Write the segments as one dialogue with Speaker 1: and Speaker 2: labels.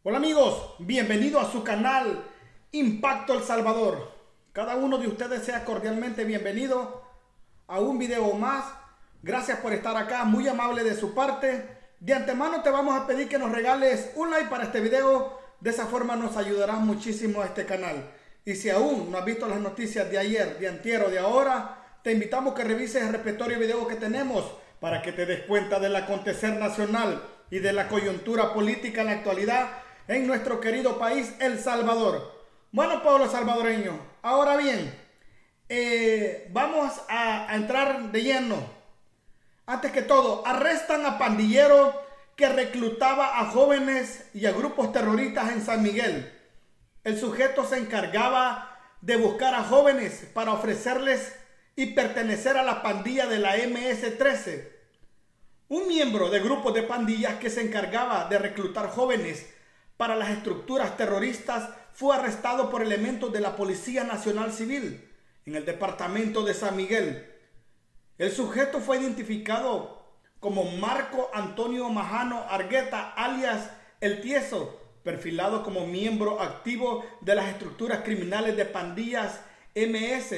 Speaker 1: Hola amigos, bienvenido a su canal Impacto El Salvador. Cada uno de ustedes sea cordialmente bienvenido a un video más. Gracias por estar acá, muy amable de su parte. De antemano te vamos a pedir que nos regales un like para este video. De esa forma nos ayudarás muchísimo a este canal. Y si aún no has visto las noticias de ayer, de antier o de ahora, te invitamos a que revises el repertorio video que tenemos para que te des cuenta del acontecer nacional y de la coyuntura política en la actualidad en nuestro querido país, El Salvador. Bueno, pueblo salvadoreño, ahora bien, vamos a entrar de lleno. Antes que todo, arrestan a pandillero que reclutaba a jóvenes y a grupos terroristas en San Miguel. El sujeto se encargaba de buscar a jóvenes para ofrecerles y pertenecer a la pandilla de la MS-13. Un miembro de grupos de pandillas que se encargaba de reclutar jóvenes para las estructuras terroristas fue arrestado por elementos de la Policía Nacional Civil en el departamento de San Miguel. El sujeto fue identificado como Marco Antonio Majano Argueta, alias El Tieso, perfilado como miembro activo de las estructuras criminales de pandillas MS,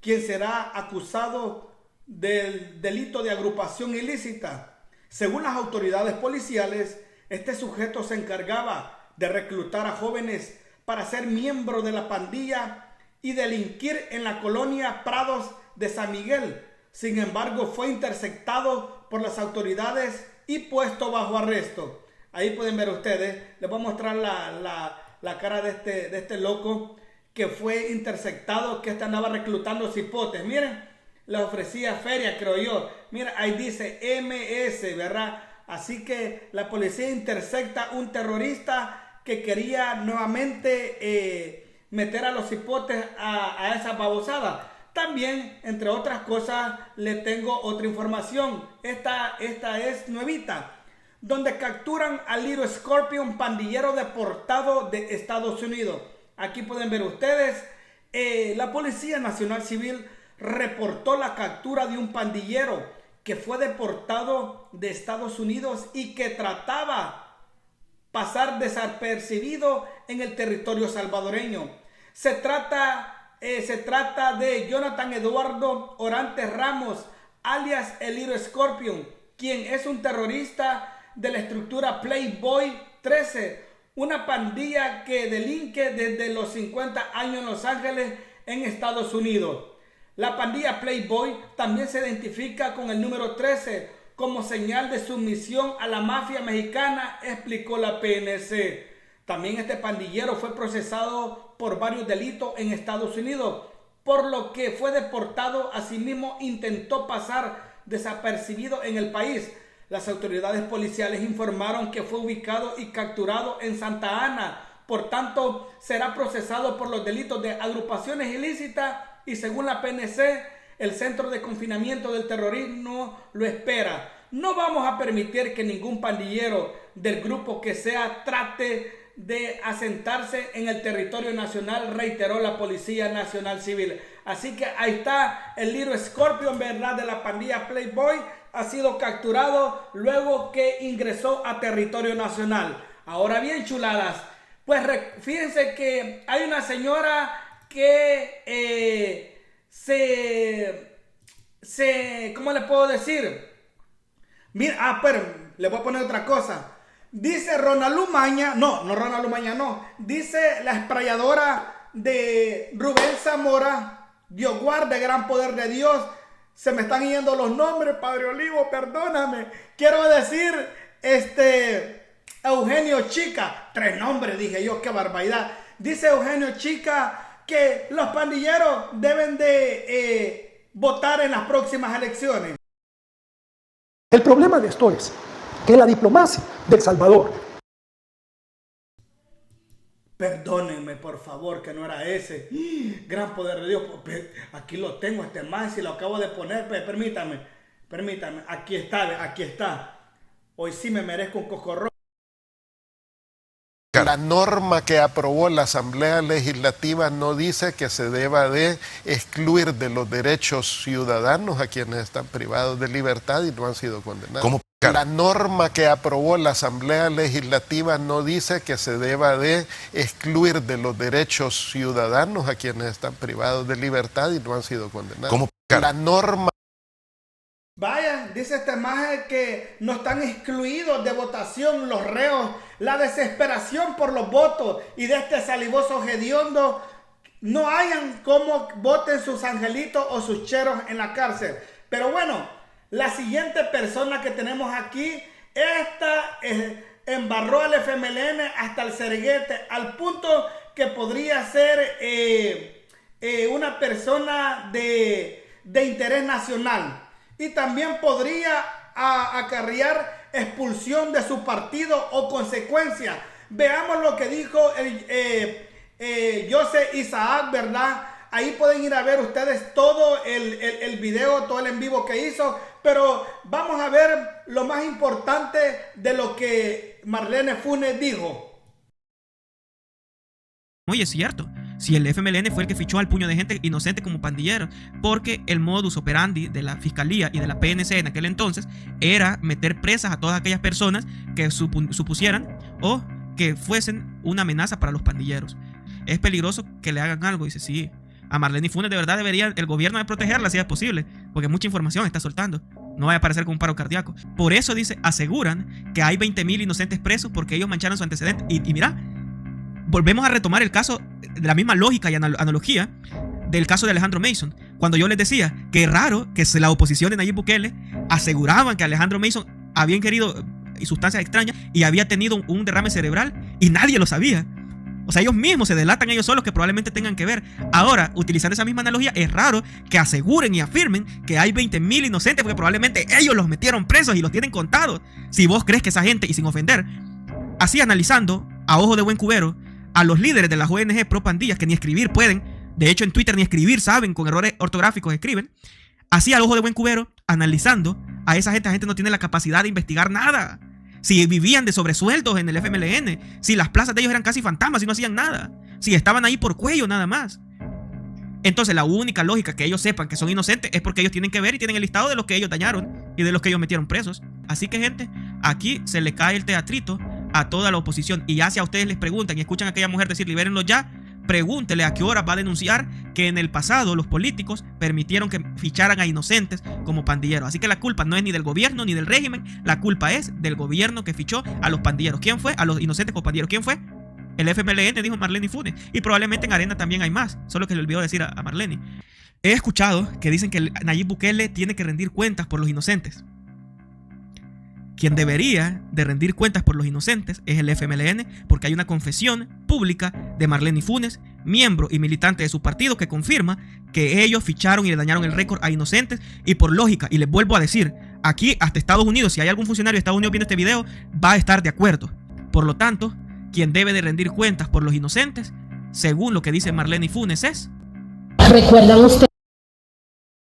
Speaker 1: quien será acusado del delito de agrupación ilícita. Según las autoridades policiales, este sujeto se encargaba de reclutar a jóvenes para ser miembro de la pandilla y delinquir en la colonia Prados de San Miguel. Sin embargo, fue interceptado por las autoridades y puesto bajo arresto. Ahí pueden ver ustedes, les voy a mostrar la cara de este loco que fue interceptado, que andaba reclutando cipotes. Miren, le ofrecía feria, creo yo. Mira, ahí dice MS, ¿verdad? Así que la policía intercepta un terrorista que quería nuevamente meter a los cipotes a esa babosada. También, entre otras cosas, le tengo otra información. Esta es nuevita, donde capturan a Little Scorpion, pandillero deportado de Estados Unidos. Aquí pueden ver ustedes, la Policía Nacional Civil reportó la captura de un pandillero que fue deportado de Estados Unidos y que trataba pasar desapercibido en el territorio salvadoreño. Se trata de Jonathan Eduardo Orantes Ramos, alias el Little Scorpion, quien es un terrorista de la estructura Playboy 13, una pandilla que delinque desde los 50 años en Los Ángeles, en Estados Unidos. La pandilla Playboy también se identifica con el número 13 como señal de sumisión a la mafia mexicana, explicó la PNC. También este pandillero fue procesado por varios delitos en Estados Unidos, por lo que fue deportado. Asimismo, intentó pasar desapercibido en el país. Las autoridades policiales informaron que fue ubicado y capturado en Santa Ana. Por tanto, será procesado por los delitos de agrupaciones ilícitas y, según la PNC, el Centro de Confinamiento del Terrorismo lo espera. No vamos a permitir que ningún pandillero del grupo que sea trate de asentarse en el territorio nacional, reiteró la Policía Nacional Civil. Así que ahí está el Little Scorpion, ¿verdad?, de la pandilla Playboy. Ha sido capturado luego que ingresó a territorio nacional. Ahora bien, chuladas, pues fíjense que hay una señora que ¿cómo le puedo decir? Mira, pero le voy a poner otra cosa. Dice Ronald Maña, no Ronald Maña, no. Dice la esprayadora de Rubén Zamora, Dios guarde, gran poder de Dios. Se me están yendo los nombres, Padre Olivo, perdóname. Quiero decir, Eugenio Chica. 3 nombres, dije yo, qué barbaridad. Dice Eugenio Chica que los pandilleros deben de votar en las próximas elecciones.
Speaker 2: El problema de esto es que la diplomacia de El Salvador...
Speaker 1: Perdónenme, por favor, que no era ese. Gran poder de Dios. Aquí lo tengo, este man, si lo acabo de poner. Permítame. Aquí está. Hoy sí me merezco un cocorrón.
Speaker 3: La norma que aprobó la Asamblea Legislativa no dice que se deba de excluir de los derechos ciudadanos a quienes están privados de libertad y no han sido condenados. ¿Cómo? La norma que aprobó la Asamblea Legislativa no dice que se deba de excluir de los derechos ciudadanos a quienes están privados de libertad y no han sido condenados.
Speaker 4: ¿Cómo?
Speaker 3: La norma...
Speaker 1: Vaya, dice esta imagen que no están excluidos de votación los reos. La desesperación por los votos y de este salivoso hediondo no hayan cómo voten sus angelitos o sus cheros en la cárcel. Pero bueno, la siguiente persona que tenemos aquí, esta embarró al FMLN hasta el cerguete, al punto que podría ser una persona de interés nacional. Y también podría acarrear expulsión de su partido o consecuencia. Veamos lo que dijo José Isaac, ¿verdad? Ahí pueden ir a ver ustedes todo el video, todo el en vivo que hizo. Pero vamos a ver lo más importante de lo que Marlene Funes dijo.
Speaker 5: Oye, es cierto. Si el FMLN fue el que fichó al puño de gente inocente como pandilleros, porque el modus operandi de la Fiscalía y de la PNC en aquel entonces era meter presas a todas aquellas personas que supusieran o que fuesen una amenaza para los pandilleros. Es peligroso que le hagan algo. Dice, sí, a Marlene Funes de verdad debería el gobierno de protegerla si es posible, porque mucha información está soltando. No vaya a aparecer con un paro cardíaco. Por eso, dice, aseguran que hay 20,000 inocentes presos porque ellos mancharon su antecedente. Y mira, volvemos a retomar el caso de la misma lógica y analogía del caso de Alejandro Mason. Cuando yo les decía que es raro que la oposición de Nayib Bukele aseguraban que Alejandro Mason había ingerido sustancias extrañas y había tenido un derrame cerebral y nadie lo sabía. O sea, ellos mismos se delatan ellos solos que probablemente tengan que ver. Ahora, utilizando esa misma analogía, es raro que aseguren y afirmen que hay 20,000 inocentes porque probablemente ellos los metieron presos y los tienen contados. Si vos crees que esa gente, y sin ofender, así analizando a ojo de buen cubero a los líderes de las ONG pro pandillas que ni escribir pueden, de hecho en Twitter ni escribir saben, con errores ortográficos escriben, así al ojo de buen cubero, analizando a esa gente no tiene la capacidad de investigar nada. Si vivían de sobresueldos en el FMLN, si las plazas de ellos eran casi fantasmas y no hacían nada, si estaban ahí por cuello nada más. Entonces la única lógica que ellos sepan que son inocentes es porque ellos tienen que ver y tienen el listado de los que ellos dañaron y de los que ellos metieron presos. Así que, gente, aquí se le cae el teatrito a toda la oposición. Y ya si a ustedes les preguntan y escuchan a aquella mujer decir libérenlo ya, pregúntele a qué hora va a denunciar que en el pasado los políticos permitieron que ficharan a inocentes como pandilleros. Así que la culpa no es ni del gobierno ni del régimen, la culpa es del gobierno que fichó a los pandilleros. ¿Quién fue? A los inocentes como pandilleros. ¿Quién fue? El FMLN, dijo Marlene Funes. Y probablemente en Arena también hay más, solo que le olvidó decir a Marlene. He escuchado que dicen que Nayib Bukele tiene que rendir cuentas por los inocentes. Quien debería de rendir cuentas por los inocentes es el FMLN, porque hay una confesión pública de Marlene Funes, miembro y militante de su partido, que confirma que ellos ficharon y le dañaron el récord a inocentes. Y por lógica, y les vuelvo a decir, aquí hasta Estados Unidos, si hay algún funcionario de Estados Unidos viendo este video, va a estar de acuerdo. Por lo tanto, quien debe de rendir cuentas por los inocentes, según lo que dice Marlene Funes, es...
Speaker 6: ¿Recuerdan ustedes?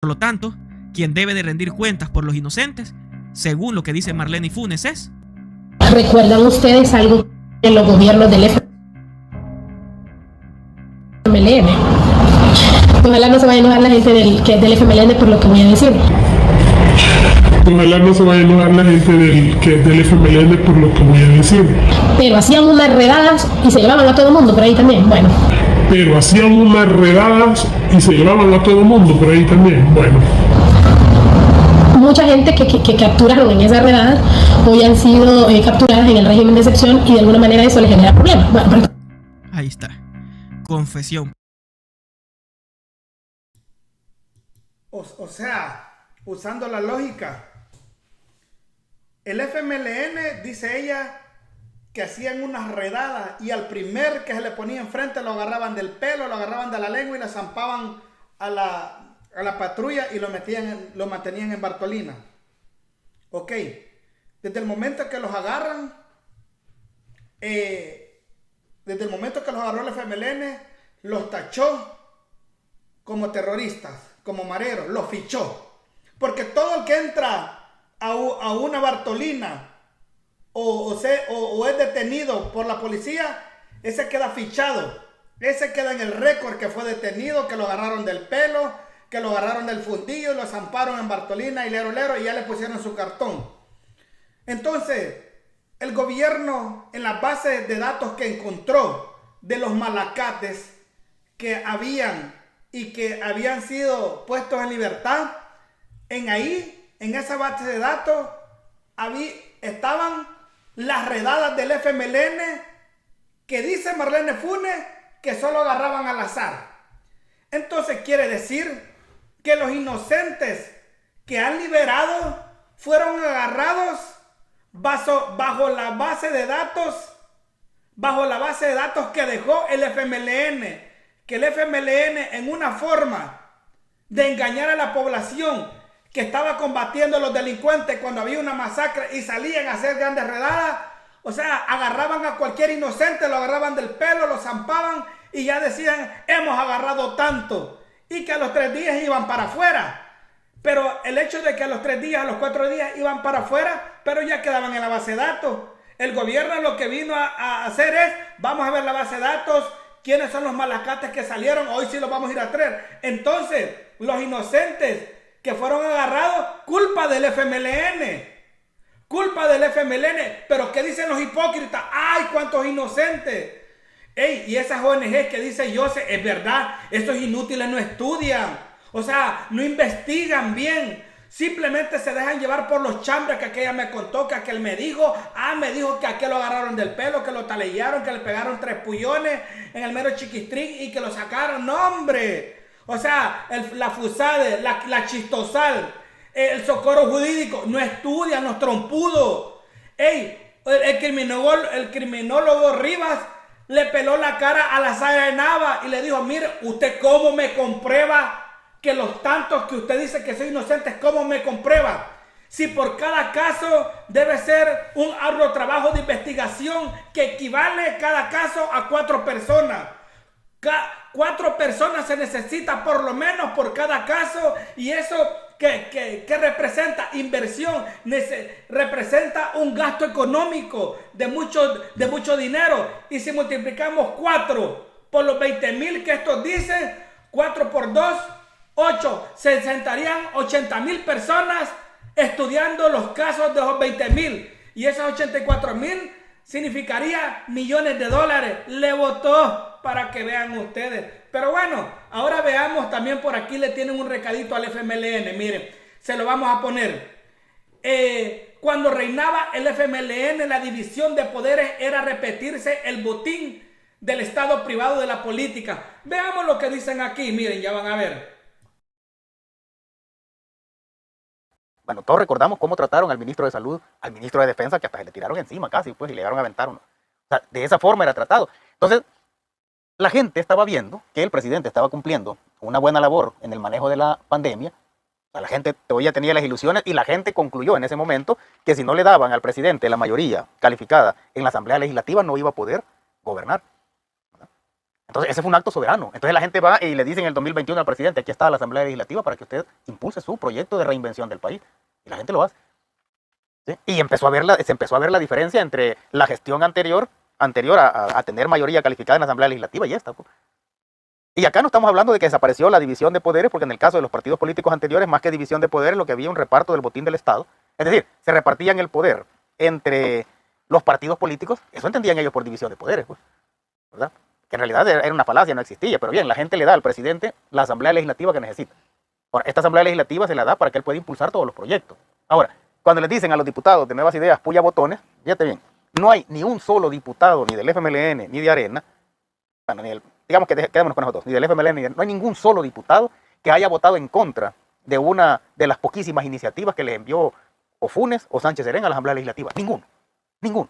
Speaker 5: Por lo tanto, quien debe de rendir cuentas por los inocentes, según lo que dice Marlene Funes, es...
Speaker 6: ¿Recuerdan ustedes algo en los gobiernos del FMLN? Ojalá no se vaya a enojar la gente que es del FMLN por lo que voy a decir.
Speaker 7: Ojalá no se vaya a enojar la gente que es del FMLN por lo que voy a decir.
Speaker 6: Pero hacían unas redadas y se llevaban a todo el mundo por ahí también. Bueno.
Speaker 7: Pero hacían unas redadas y se llevaban a todo el mundo por ahí también. Bueno.
Speaker 6: Mucha gente que capturaron en esas redadas hoy han sido capturadas en el régimen de excepción y de alguna manera eso les genera problemas. Bueno, pero...
Speaker 5: Ahí está. Confesión.
Speaker 1: O sea, usando la lógica, el FMLN, dice ella, que hacían unas redadas y al primer que se le ponía enfrente lo agarraban del pelo, lo agarraban de la lengua y le zampaban a la patrulla y lo mantenían en Bartolina. Ok, desde el momento que los agarran, desde el momento que los agarró el FMLN, los tachó como terroristas, como mareros, los fichó. Porque todo el que entra a una Bartolina o es detenido por la policía, ese queda fichado. Ese queda en el récord que fue detenido, que lo agarraron del pelo, que lo agarraron del fundillo, lo zamparon en Bartolina y lero y ya le pusieron su cartón. Entonces, el gobierno en las bases de datos que encontró de los malacates que habían y que habían sido puestos en libertad, en esa base de datos, estaban las redadas del FMLN que dice Marlene Funes que solo agarraban al azar. Entonces quiere decir que los inocentes que han liberado fueron agarrados bajo la base de datos que dejó el FMLN, que el FMLN, en una forma de engañar a la población que estaba combatiendo a los delincuentes cuando había una masacre y salían a hacer grandes redadas, o sea, agarraban a cualquier inocente, lo agarraban del pelo, lo zampaban y ya decían, hemos agarrado tanto, y que a los 3 días iban para afuera. Pero el hecho de que a los 3 días, a los 4 días iban para afuera, pero ya quedaban en la base de datos. El gobierno lo que vino a hacer es, vamos a ver la base de datos, quiénes son los malacates que salieron, hoy sí los vamos a ir a traer. Entonces, los inocentes que fueron agarrados, culpa del FMLN. Culpa del FMLN. Pero ¿qué dicen los hipócritas? ¡Ay, cuántos inocentes! Ey, y esas ONGs que dice José, es verdad, estos inútiles no estudian. O sea, no investigan bien. Simplemente se dejan llevar por los chambres que aquella me contó, que aquel me dijo. Me dijo que aquel lo agarraron del pelo, que lo talellaron, que le pegaron 3 pullones en el mero chiquistrín y que lo sacaron. ¡No, hombre! O sea, la FUSADE, la Chistosal, el Socorro Jurídico, no estudian los trompudos. Ey, el criminólogo Rivas le peló la cara a la Saya de Nava y le dijo, mire, ¿usted cómo me comprueba que los tantos que usted dice que soy inocente, cómo me comprueba? Si por cada caso debe ser un arduo trabajo de investigación que equivale cada caso a 4 personas. 4 personas se necesita por lo menos por cada caso, y eso que representa inversión, representa un gasto económico de mucho dinero. Y si multiplicamos 4 por los 20,000 que estos dicen, 4 por 2, 8, se sentarían 80,000 personas estudiando los casos de los 20,000, y esos 84,000 significaría millones de dólares. Le votó, para que vean ustedes. Pero bueno, ahora veamos también por aquí, le tienen un recadito al FMLN. Miren, se lo vamos a poner. Cuando reinaba el FMLN, la división de poderes era repetirse el botín del Estado privado de la política. Veamos lo que dicen aquí, miren, ya van a ver.
Speaker 4: Bueno, todos recordamos cómo trataron al ministro de Salud, al ministro de Defensa, que hasta se le tiraron encima casi, pues, y le llegaron a aventar uno. O sea, de esa forma era tratado. Entonces, la gente estaba viendo que el presidente estaba cumpliendo una buena labor en el manejo de la pandemia. O sea, la gente todavía tenía las ilusiones, y la gente concluyó en ese momento que si no le daban al presidente la mayoría calificada en la Asamblea Legislativa, no iba a poder gobernar. Entonces, ese fue un acto soberano. Entonces la gente va y le dice en el 2021 al presidente, aquí está la Asamblea Legislativa para que usted impulse su proyecto de reinvención del país. Y la gente lo hace. ¿Sí? Y se empezó a ver la diferencia entre la gestión anterior a tener mayoría calificada en la Asamblea Legislativa y esta. Pues. Y acá no estamos hablando de que desapareció la división de poderes, porque en el caso de los partidos políticos anteriores, más que división de poderes, lo que había un reparto del botín del Estado. Es decir, se repartían el poder entre los partidos políticos. Eso entendían ellos por división de poderes, pues, ¿verdad? Que en realidad era una falacia, no existía. Pero bien, la gente le da al presidente la Asamblea Legislativa que necesita. Ahora, esta Asamblea Legislativa se la da para que él pueda impulsar todos los proyectos. Ahora, cuando les dicen a los diputados de Nuevas Ideas, puya botones, fíjate bien, no hay ni un solo diputado, ni del FMLN, ni de Arena, bueno, digamos que quedémonos con nosotros, ni del FMLN, no hay ningún solo diputado que haya votado en contra de una de las poquísimas iniciativas que le envió o Funes o Sánchez Serén a la Asamblea Legislativa. Ninguno.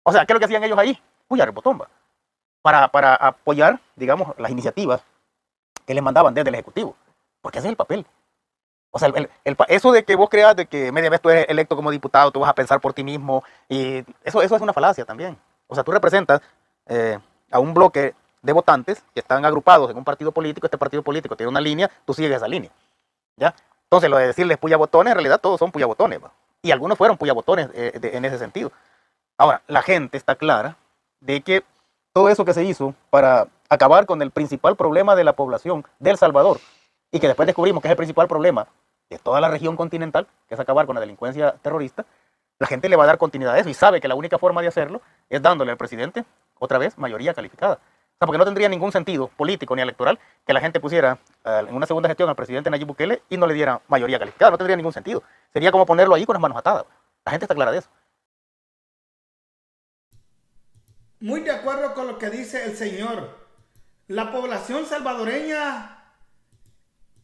Speaker 4: O sea, ¿qué es lo que hacían ellos ahí? Puya botón, para apoyar, digamos, las iniciativas que les mandaban desde el Ejecutivo. Porque ese es el papel. O sea, eso de que vos creas de que media vez tú eres electo como diputado, tú vas a pensar por ti mismo, y eso es una falacia también. O sea, tú representas a un bloque de votantes que están agrupados en un partido político, este partido político tiene una línea, tú sigues esa línea. ¿Ya? Entonces, lo de decirles puya botones, en realidad todos son puya botones. Y algunos fueron puya botones en ese sentido. Ahora, la gente está clara de que todo eso que se hizo para acabar con el principal problema de la población de El Salvador, y que después descubrimos que es el principal problema de toda la región continental, que es acabar con la delincuencia terrorista, la gente le va a dar continuidad a eso y sabe que la única forma de hacerlo es dándole al presidente, otra vez, mayoría calificada. O sea, porque no tendría ningún sentido político ni electoral que la gente pusiera en una segunda gestión al presidente Nayib Bukele y no le diera mayoría calificada. No tendría ningún sentido. Sería como ponerlo ahí con las manos atadas. La gente está clara de eso.
Speaker 1: Muy de acuerdo con lo que dice el señor. La población salvadoreña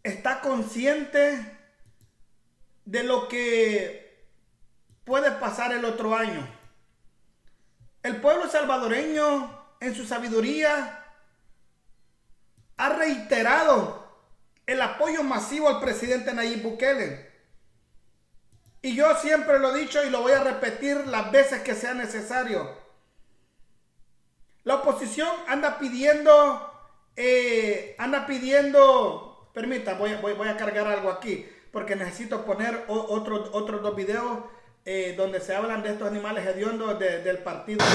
Speaker 1: está consciente de lo que puede pasar el otro año. El pueblo salvadoreño, en su sabiduría, ha reiterado el apoyo masivo al presidente Nayib Bukele. Y yo siempre lo he dicho y lo voy a repetir las veces que sea necesario. La oposición anda pidiendo, permita, voy a cargar algo aquí, porque necesito poner otros 2 videos donde se hablan de estos animales hediondos del partido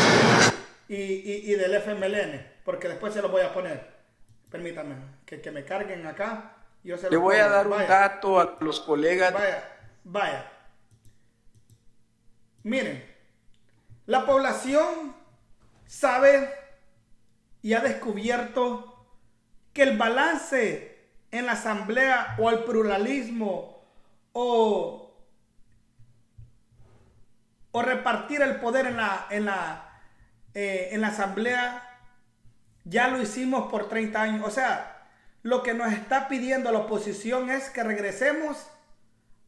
Speaker 1: y del FMLN, porque después se los voy a poner. Permítame, que me carguen acá.
Speaker 8: Le voy a dar un dato a los colegas.
Speaker 1: Vaya. Miren, la población sabe y ha descubierto que el balance en la asamblea o el pluralismo o repartir el poder en la asamblea ya lo hicimos por 30 años. O sea, lo que nos está pidiendo la oposición es que regresemos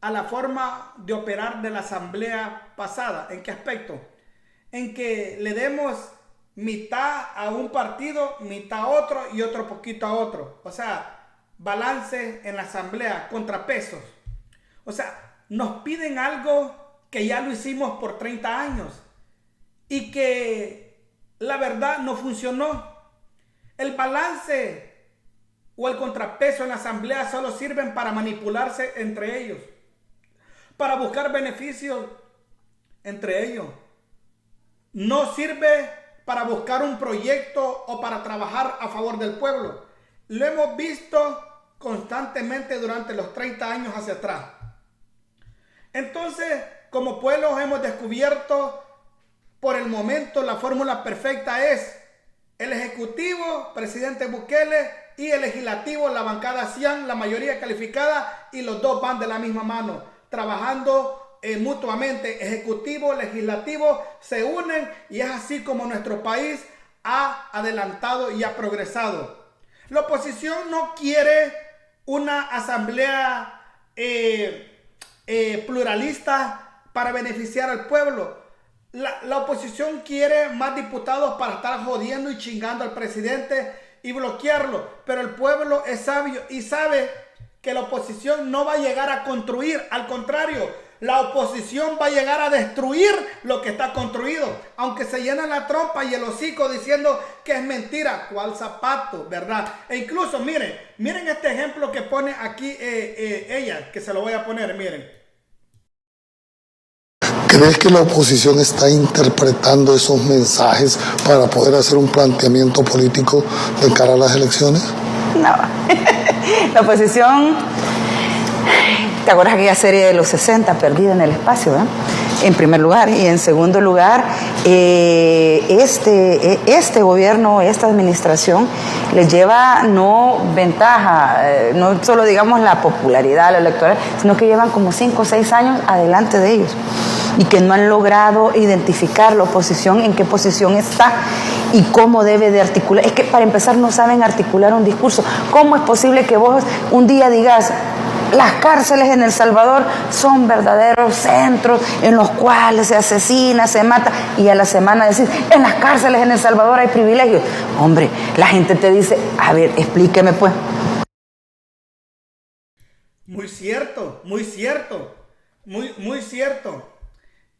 Speaker 1: a la forma de operar de la asamblea pasada. ¿En qué aspecto? En que le demos mitad a un partido, mitad a otro y otro poquito a otro. O sea, balance en la asamblea, contrapesos. O sea, nos piden algo que ya lo hicimos por 30 años y que la verdad no funcionó. El balance o el contrapeso en la asamblea solo sirven para manipularse entre ellos, para buscar beneficios entre ellos. No sirve para buscar un proyecto o para trabajar a favor del pueblo. Lo hemos visto constantemente durante los 30 años hacia atrás. Entonces, como pueblo hemos descubierto, por el momento la fórmula perfecta es el Ejecutivo, presidente Bukele, y el Legislativo, la bancada CIAN, la mayoría calificada, y los dos van de la misma mano, trabajando mutuamente. Ejecutivo, legislativo se unen y es así como nuestro país ha adelantado y ha progresado. La oposición no quiere una asamblea pluralista para beneficiar al pueblo. La oposición quiere más diputados para estar jodiendo y chingando al presidente y bloquearlo, pero el pueblo es sabio y sabe que la oposición no va a llegar a construir, al contrario, la oposición va a llegar a destruir lo que está construido, aunque se llenan la trompa y el hocico diciendo que es mentira. ¿Cuál zapato, verdad? E incluso, miren este ejemplo que pone aquí ella, que se lo voy a poner, miren.
Speaker 9: ¿Crees que la oposición está interpretando esos mensajes para poder hacer un planteamiento político de cara a las elecciones?
Speaker 10: No, la oposición, ¿te acuerdas aquella serie de los 60, Perdida en el Espacio? En primer lugar, y en segundo lugar, este gobierno, esta administración, le lleva no ventaja, no solo digamos la popularidad, la electoral, sino que llevan como 5 o 6 años adelante de ellos y que no han logrado identificar la oposición en qué posición está y cómo debe de articular. Es que para empezar no saben articular un discurso. ¿Cómo es posible que vos un día digas las cárceles en El Salvador son verdaderos centros en los cuales se asesina, se mata, y a la semana decís en las cárceles en El Salvador hay privilegios? Hombre, la gente te dice, a ver, explíqueme pues.
Speaker 1: Muy cierto, muy cierto, muy cierto.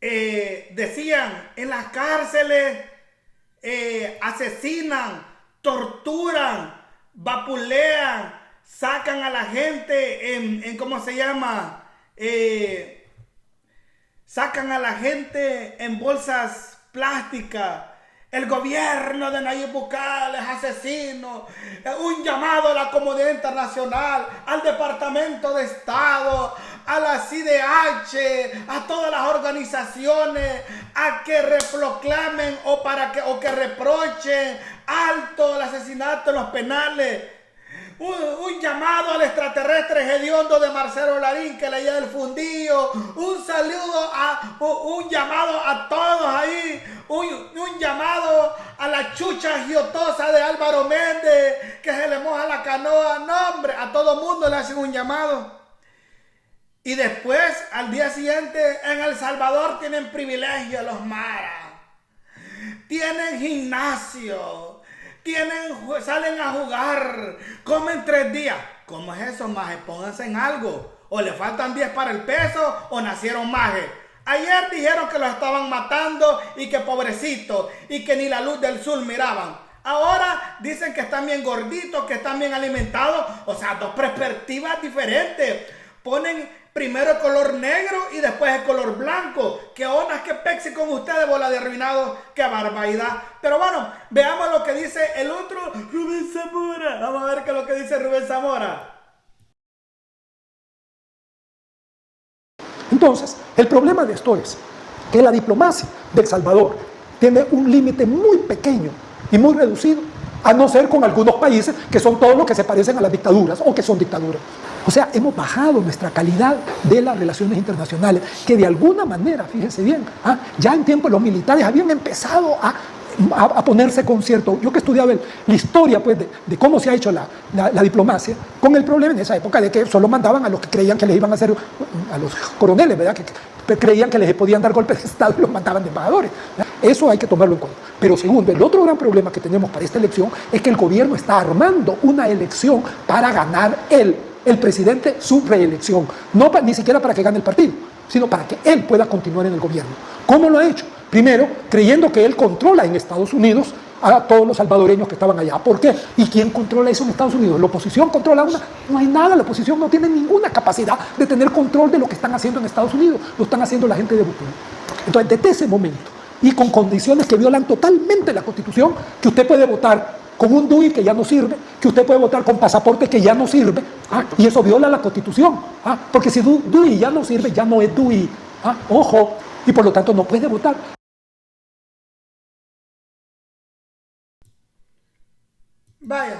Speaker 1: Decían, en las cárceles asesinan, torturan, vapulean, sacan a la gente en ¿cómo se llama? Sacan a la gente en bolsas plásticas. el gobierno de Nayib Bukele es asesino. Un llamado a la comunidad internacional, al Departamento de Estado, a la CIDH, a todas las organizaciones, a que proclamen o que reprochen alto el asesinato en los penales. Un llamado al extraterrestre hediondo de Marcelo Larín que leía el fundillo. Un saludo un llamado a todos ahí. Un llamado a la chucha giotosa de Álvaro Méndez que se le moja la canoa. No, hombre, a todo mundo le hacen un llamado. Y después, al día siguiente, en El Salvador tienen privilegio los maras. Tienen gimnasio. Salen a jugar, comen 3 días. ¿Cómo es eso, maje? Pónganse en algo. O le faltan 10 para el peso o nacieron maje. Ayer dijeron que los estaban matando y que pobrecitos y que ni la luz del sol miraban. Ahora dicen que están bien gorditos, que están bien alimentados. O sea, 2 perspectivas diferentes. Ponen primero el color negro y después el color blanco. ¿Qué onda? ¿Qué pexi con ustedes, bola de arruinado? ¡Qué barbaridad! Pero bueno, veamos lo que dice el otro Rubén Zamora. Vamos a ver qué es lo que dice Rubén Zamora.
Speaker 2: Entonces, el problema de esto es que la diplomacia de El Salvador tiene un límite muy pequeño y muy reducido, a no ser con algunos países que son todos los que se parecen a las dictaduras o que son dictaduras. O sea, hemos bajado nuestra calidad de las relaciones internacionales, que de alguna manera, fíjense bien, ya en tiempo los militares habían empezado a ponerse con cierto... Yo que estudiaba la historia pues, de cómo se ha hecho la diplomacia, con el problema en esa época de que solo mandaban a los que creían que les iban a hacer, a los coroneles, ¿verdad? Que creían que les podían dar golpes de Estado y los mandaban de embajadores, ¿verdad? Eso hay que tomarlo en cuenta. Pero segundo, el otro gran problema que tenemos para esta elección es que el gobierno está armando una elección para ganar el presidente su reelección. No ni siquiera para que gane el partido, sino para que él pueda continuar en el gobierno. ¿Cómo lo ha hecho? Primero, creyendo que él controla en Estados Unidos a todos los salvadoreños que estaban allá. ¿Por qué? ¿Y quién controla eso en Estados Unidos? ¿La oposición controla una? No hay nada, la oposición no tiene ninguna capacidad de tener control de lo que están haciendo en Estados Unidos. Lo están haciendo la gente de Bukele. Entonces, desde ese momento, y con condiciones que violan totalmente la Constitución, que usted puede votar con un DUI que ya no sirve, que usted puede votar con pasaporte que ya no sirve, y eso viola la Constitución, porque si DUI ya no sirve, ya no es DUI, ojo, y por lo tanto no puede votar.
Speaker 1: Vaya,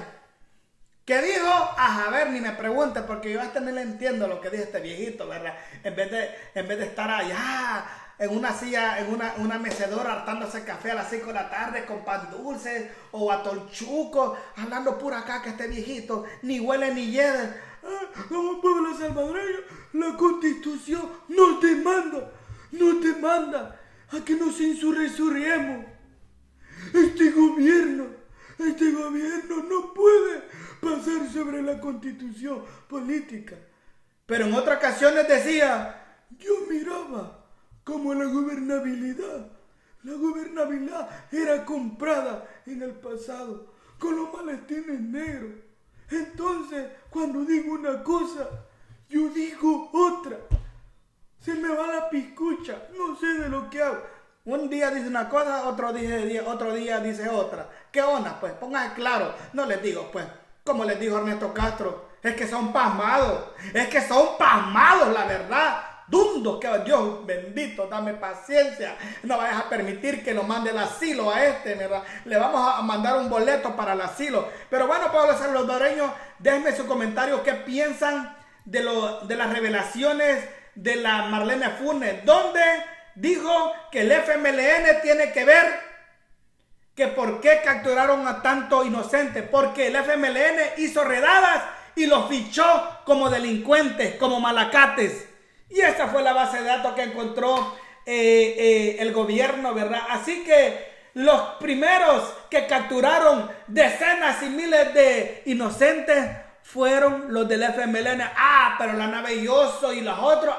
Speaker 1: ¿qué dijo? A ver, ni me pregunte, porque yo hasta no le entiendo lo que dice este viejito, ¿verdad? En vez de estar allá en una silla, en una mecedora hartándose café a las 5 de la tarde con pan dulce o atolchuco, hablando pura caca este viejito, ni huele ni hiede. Como pueblo salvadoreño, la Constitución nos demanda a que nos insurriemos. Este gobierno no puede pasar sobre la Constitución política. Pero en otras ocasiones decía, yo miraba como la gobernabilidad era comprada en el pasado con los maletines negros. Entonces, cuando digo una cosa, yo digo otra. Se me va la piscucha, no sé de lo que hago. Un día dice una cosa, otro día dice otra. ¿Qué onda? Pues pónganse claro. No les digo, pues, como les dijo Ernesto Castro, es que son pasmados, la verdad. Dundos, que Dios bendito, dame paciencia. No vayas a permitir que lo mande el asilo a ¿verdad? Le vamos a mandar un boleto para el asilo. Pero bueno, pueblo salvadoreño, déjenme su comentario. ¿Qué piensan de las revelaciones de la Marlene Funes? ¿Dónde dijo que el FMLN tiene que ver que por qué capturaron a tanto inocente? Porque el FMLN hizo redadas y los fichó como delincuentes, como malacates. Y esa fue la base de datos que encontró el gobierno, ¿verdad? Así que los primeros que capturaron decenas y miles de inocentes fueron los del FMLN. Pero la nave Yoso y los otros,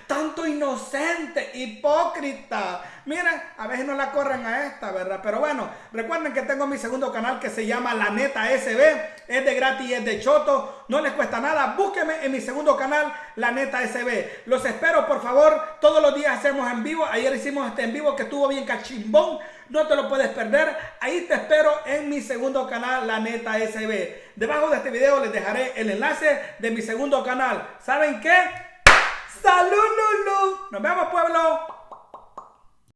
Speaker 1: tanto inocente, hipócrita. Miren, a veces no la corren a esta, ¿verdad? Pero bueno, recuerden que tengo mi segundo canal que se llama La Neta SB. Es de gratis y es de choto. No les cuesta nada. Búsquenme en mi segundo canal, La Neta SB. Los espero, por favor. Todos los días hacemos en vivo. Ayer hicimos este en vivo que estuvo bien cachimbón. No te lo puedes perder. Ahí te espero en mi segundo canal, La Neta SB. Debajo de este video les dejaré el enlace de mi segundo canal. ¿Saben qué? ¡Salud, Lulu! ¡Nos vemos, pueblo!